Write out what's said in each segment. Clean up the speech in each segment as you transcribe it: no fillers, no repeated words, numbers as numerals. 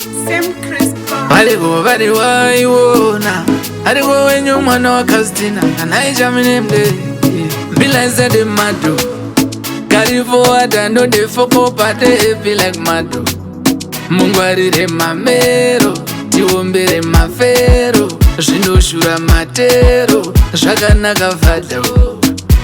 Same crisp. Waligo bari waiwona Arigo wenyu mwana wa Kastina Anaija minemde Bila zede madu Karivo wada no de foko pate be like madu Mungu arire mamero Tiwombere mafero Zvindoshura matero Zvakanaka fada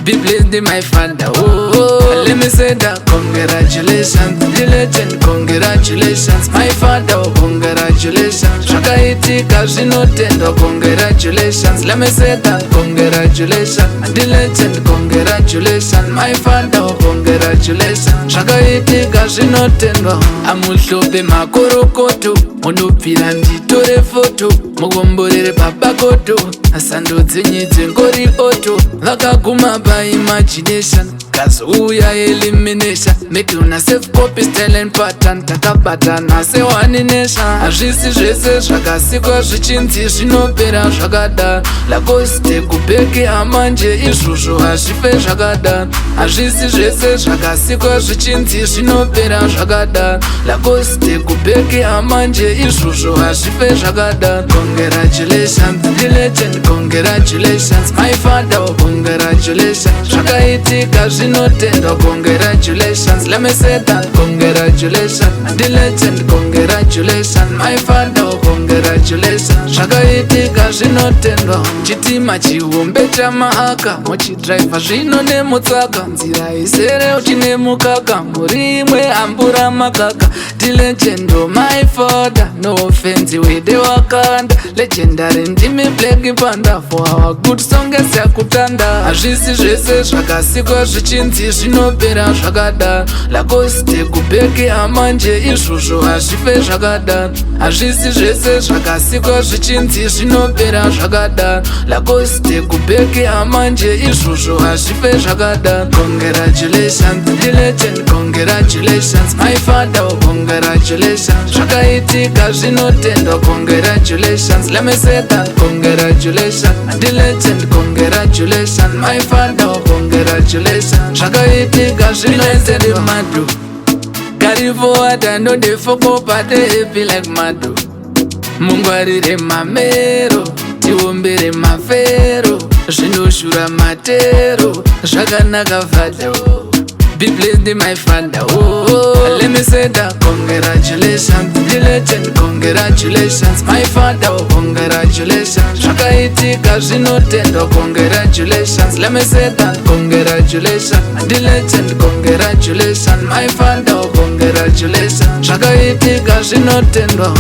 Be blessed my father, Let me say that congratulations, the legend, congratulations, my father, congratulations. Zvakaitika zvinotendwa, congratulations. Let me say that congratulations, the legend, congratulations, my father, congratulations. Zvakaitika zvinotendwa, amuhlope makorokoto, munopira nditore foto, mugomborere papakoto, asandodzenyedze ngori oto, vakaguma imagination kazouya elimination meki una safe copy style and pattern takabatana se one nation hazvisi zvese zvakasikwa zvichinzi zvinopera zvakada lakoste kubheke amanje izvozvo hazvife zvakada hazvisi zvese zvakasikwa zvichinzi zvinopera zvakada lakoste kubheke amanje izvozvo hazvife zvakada congratulations the legend congratulations my father congratulations zvakaitika zvinotendwa congratulations let me say that congratulations the legend congratulations my father congratulations zvakaitika zvinotendwa chitima chihombe chamaaka muchidriva zvino nemutsaka nzira isere uchine mukaka murimwe ambura makaka the legend my father no offense wede wakanda legendary ndimi black panda for our good song esakutanda hazvisi zvese zvakasikwa zvichinzi zvinopera zvakada lakoste kubheke amanje izvozvo hazvife zvakada hazvisi zvese zvakasikwa zvichinzi zvinopera zvakada lakoste kubheke amanje izvozvo hazvife zvakada congratulations the legend congratulations my father congratulations zvakaitika zvinotendwa congratulations let me say that congratulations the legend congratulations my father congratulations zvakaitika zvinotendwa madu karivowada ndodefoko pate be like madu mungwarire mamero tiwombere mafero zvinoshura matero zvakanaka fada Be blessed my father, let me say that congratulations, the legend, congratulations, my father, congratulations. Zvakaitika zvinotendwa, congratulations, let me say that congratulations, the legend, congratulations, my father, congratulations. Zvakaitika zvinotendwa.